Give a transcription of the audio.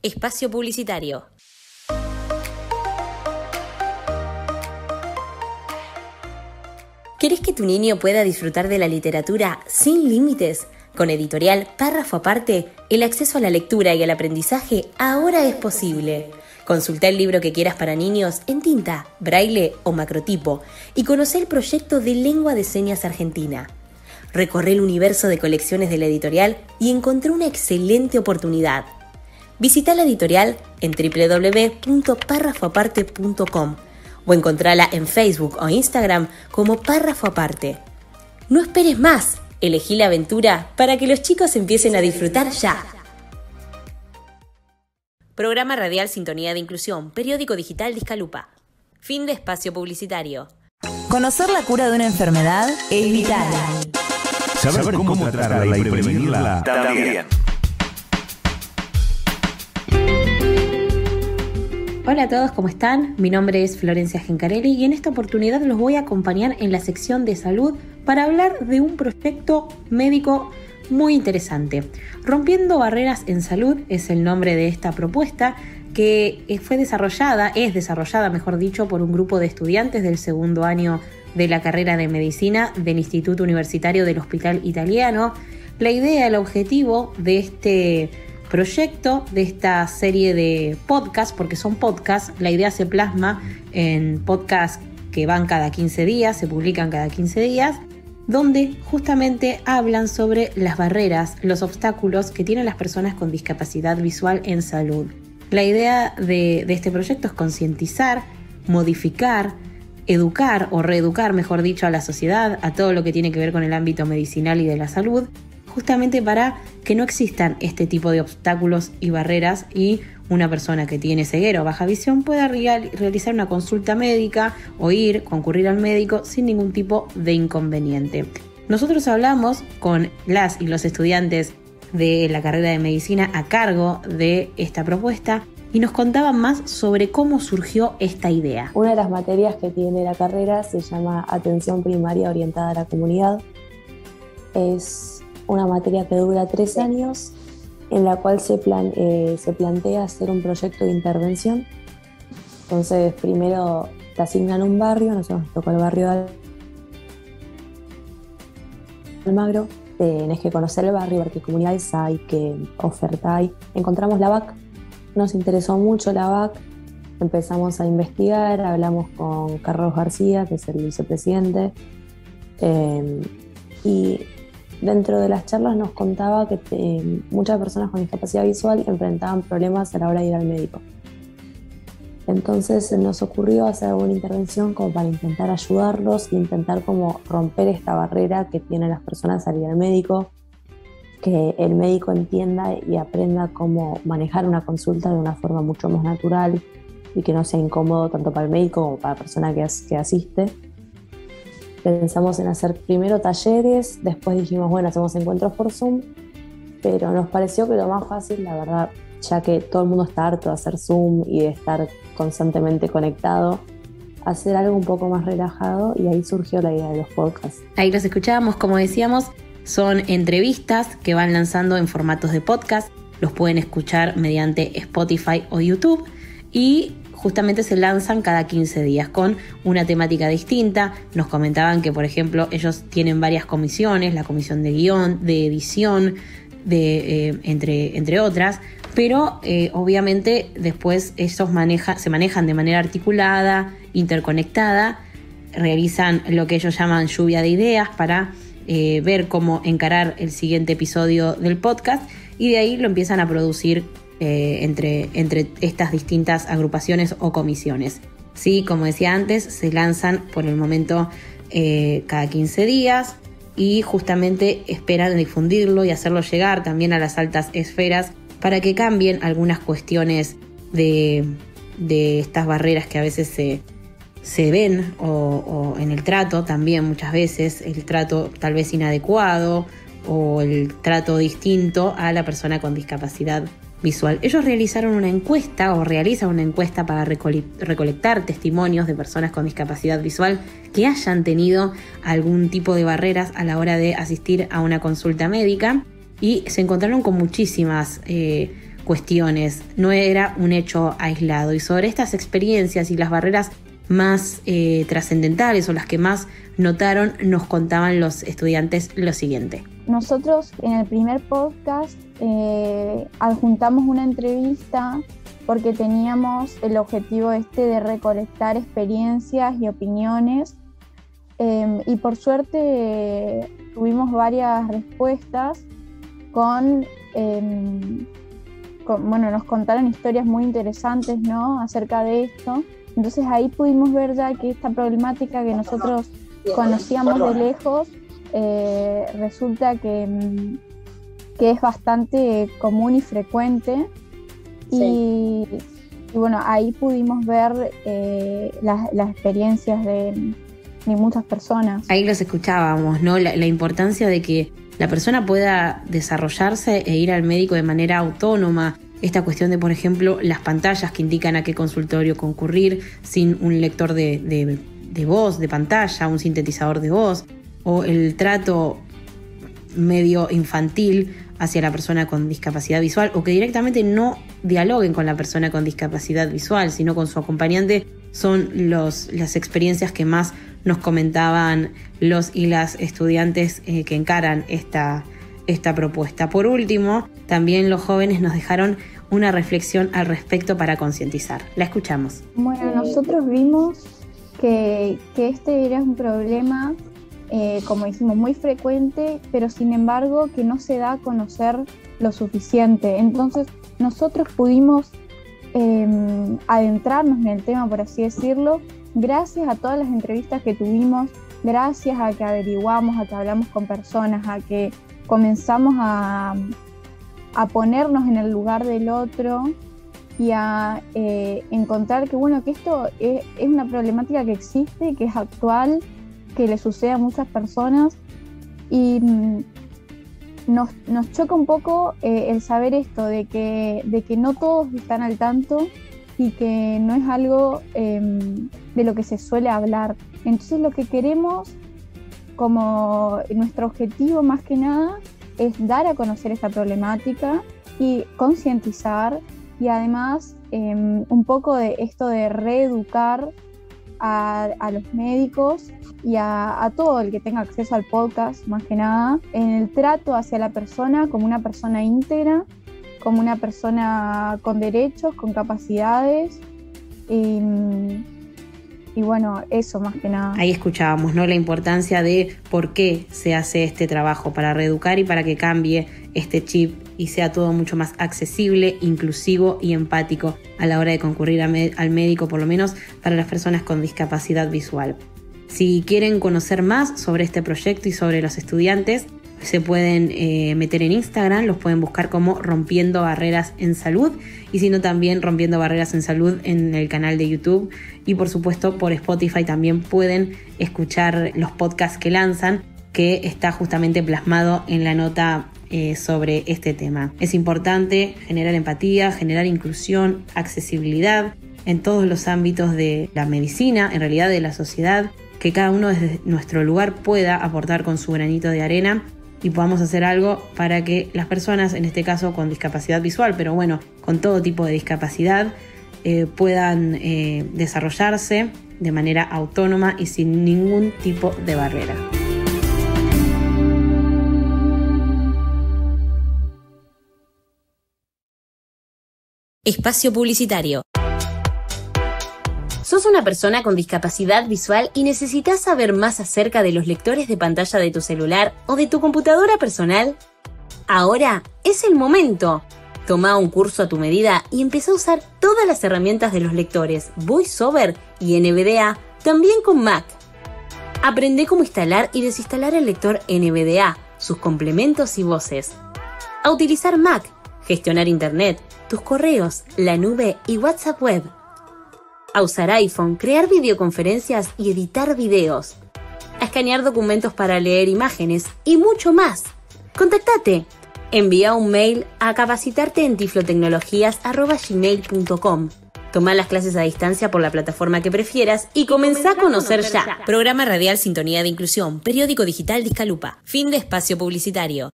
Espacio publicitario. ¿Querés que tu niño pueda disfrutar de la literatura sin límites? Con Editorial Párrafo Aparte, el acceso a la lectura y al aprendizaje ahora es posible. Consulta el libro que quieras para niños en tinta, braille o macrotipo y conoce el proyecto de lengua de señas argentina. Recorre el universo de colecciones de la editorial y encontré una excelente oportunidad. Visita la editorial en www.parrafoaparte.com o encontrala en Facebook o Instagram como Párrafo Aparte. No esperes más, elegí la aventura para que los chicos empiecen a disfrutar ya. Programa radial Sintonía de Inclusión, periódico digital Discalupa. Fin de espacio publicitario. Conocer la cura de una enfermedad es vital. Saber cómo tratarla y prevenirla también. Hola a todos, ¿cómo están? Mi nombre es Florencia Gencarelli y en esta oportunidad los voy a acompañar en la sección de salud para hablar de un proyecto médico muy interesante. Rompiendo Barreras en Salud es el nombre de esta propuesta que es desarrollada, mejor dicho, por un grupo de estudiantes del segundo año de la carrera de medicina del Instituto Universitario del Hospital Italiano. La idea, el objetivo de este proyecto, de esta serie de podcasts, porque son podcasts, la idea se plasma en podcasts que van cada 15 días, se publican cada 15 días, donde justamente hablan sobre las barreras, los obstáculos que tienen las personas con discapacidad visual en salud. La idea de este proyecto es concientizar, modificar, educar o reeducar, mejor dicho, a la sociedad, a todo lo que tiene que ver con el ámbito medicinal y de la salud, justamente para que no existan este tipo de obstáculos y barreras y una persona que tiene ceguera o baja visión pueda realizar una consulta médica o concurrir al médico sin ningún tipo de inconveniente. Nosotros hablamos con las y los estudiantes de la carrera de medicina a cargo de esta propuesta y nos contaban más sobre cómo surgió esta idea. Una de las materias que tiene la carrera se llama Atención Primaria Orientada a la Comunidad. Es una materia que dura 3 años, en la cual se plantea hacer un proyecto de intervención. Entonces, primero te asignan un barrio, nosotros nos tocó el barrio de Almagro. Tenés que conocer el barrio, ver qué comunidades hay, qué oferta hay. Encontramos la VAC, nos interesó mucho la VAC, empezamos a investigar, hablamos con Carlos García, que es el vicepresidente, y dentro de las charlas nos contaba que muchas personas con discapacidad visual enfrentaban problemas a la hora de ir al médico. Entonces nos ocurrió hacer alguna intervención como para intentar ayudarlos e intentar como romper esta barrera que tienen las personas al ir al médico, que el médico entienda y aprenda cómo manejar una consulta de una forma mucho más natural y que no sea incómodo tanto para el médico como para la persona que asiste. Pensamos en hacer primero talleres, después dijimos, bueno, hacemos encuentros por Zoom, pero nos pareció que lo más fácil, la verdad, ya que todo el mundo está harto de hacer Zoom y de estar constantemente conectado, hacer algo un poco más relajado, y ahí surgió la idea de los podcasts. Ahí los escuchábamos, como decíamos, son entrevistas que van lanzando en formatos de podcast, los pueden escuchar mediante Spotify o YouTube y justamente se lanzan cada 15 días con una temática distinta. Nos comentaban que, por ejemplo, ellos tienen varias comisiones, la comisión de guión, de edición, entre otras, pero obviamente después ellos se manejan de manera articulada, interconectada, realizan lo que ellos llaman lluvia de ideas para ver cómo encarar el siguiente episodio del podcast, y de ahí lo empiezan a producir entre estas distintas agrupaciones o comisiones. Sí, como decía antes, se lanzan por el momento cada 15 días y justamente esperan difundirlo y hacerlo llegar también a las altas esferas para que cambien algunas cuestiones de estas barreras que a veces se ven o en el trato también, muchas veces el trato tal vez inadecuado o el trato distinto a la persona con discapacidad visual. Ellos realizaron una encuesta o realizan una encuesta para recolectar testimonios de personas con discapacidad visual que hayan tenido algún tipo de barreras a la hora de asistir a una consulta médica, y se encontraron con muchísimas cuestiones, no era un hecho aislado. Y sobre estas experiencias y las barreras más trascendentales o las que más notaron, nos contaban los estudiantes lo siguiente. Nosotros en el primer podcast adjuntamos una entrevista porque teníamos el objetivo de recolectar experiencias y opiniones y por suerte tuvimos varias respuestas nos contaron historias muy interesantes, ¿no?, acerca de esto. Entonces ahí pudimos ver ya que esta problemática que nosotros conocíamos de lejos resulta que es bastante común y frecuente. Sí. Y bueno, ahí pudimos ver las experiencias de muchas personas. Ahí los escuchábamos, ¿no? La importancia de que la persona pueda desarrollarse e ir al médico de manera autónoma. Esta cuestión de, por ejemplo, las pantallas que indican a qué consultorio concurrir sin un lector de voz, de pantalla, un sintetizador de voz, o el trato medio infantil hacia la persona con discapacidad visual, o que directamente no dialoguen con la persona con discapacidad visual, sino con su acompañante, son las experiencias que más nos comentaban los y las estudiantes que encaran esta propuesta. Por último, también los jóvenes nos dejaron una reflexión al respecto para concientizar. La escuchamos. Bueno, nosotros vimos que este era un problema, como dijimos, muy frecuente, pero sin embargo que no se da a conocer lo suficiente. Entonces nosotros pudimos adentrarnos en el tema, por así decirlo, gracias a todas las entrevistas que tuvimos, gracias a que averiguamos, a que hablamos con personas, a que comenzamos a ponernos en el lugar del otro y a encontrar que esto es una problemática que existe, que es actual, que le sucede a muchas personas y nos choca un poco el saber esto, de que no todos están al tanto y que no es algo de lo que se suele hablar. Entonces lo que queremos, como nuestro objetivo más que nada, es dar a conocer esta problemática y concientizar y además un poco de esto de reeducar a los médicos y a todo el que tenga acceso al podcast, más que nada, en el trato hacia la persona como una persona íntegra, como una persona con derechos, con capacidades y bueno, eso más que nada. Ahí escuchábamos, ¿no?, la importancia de por qué se hace este trabajo, para reeducar y para que cambie este chip y sea todo mucho más accesible, inclusivo y empático a la hora de concurrir al médico, por lo menos para las personas con discapacidad visual. Si quieren conocer más sobre este proyecto y sobre los estudiantes, se pueden meter en Instagram, los pueden buscar como Rompiendo Barreras en Salud, y si no, también Rompiendo Barreras en Salud en el canal de YouTube, y por supuesto por Spotify también pueden escuchar los podcasts que lanzan, que está justamente plasmado en la nota sobre este tema. Es importante generar empatía, generar inclusión, accesibilidad en todos los ámbitos de la medicina, en realidad de la sociedad, que cada uno desde nuestro lugar pueda aportar con su granito de arena y podamos hacer algo para que las personas, en este caso con discapacidad visual, pero bueno, con todo tipo de discapacidad, puedan desarrollarse de manera autónoma y sin ningún tipo de barrera. Espacio publicitario. ¿Sos una persona con discapacidad visual y necesitas saber más acerca de los lectores de pantalla de tu celular o de tu computadora personal? Ahora es el momento. Toma un curso a tu medida y empieza a usar todas las herramientas de los lectores VoiceOver y NVDA, también con Mac. Aprende cómo instalar y desinstalar el lector NVDA, sus complementos y voces. A utilizar Mac, gestionar Internet, tus correos, la nube y WhatsApp web. A usar iPhone, crear videoconferencias y editar videos. A escanear documentos para leer imágenes y mucho más. ¡Contáctate! Envía un mail a capacitarteentiflotecnologías@gmail.com. Toma las clases a distancia por la plataforma que prefieras y comenzá a conocer ya. Programa radial Sintonía de Inclusión, periódico digital Discalupa. Fin de espacio publicitario.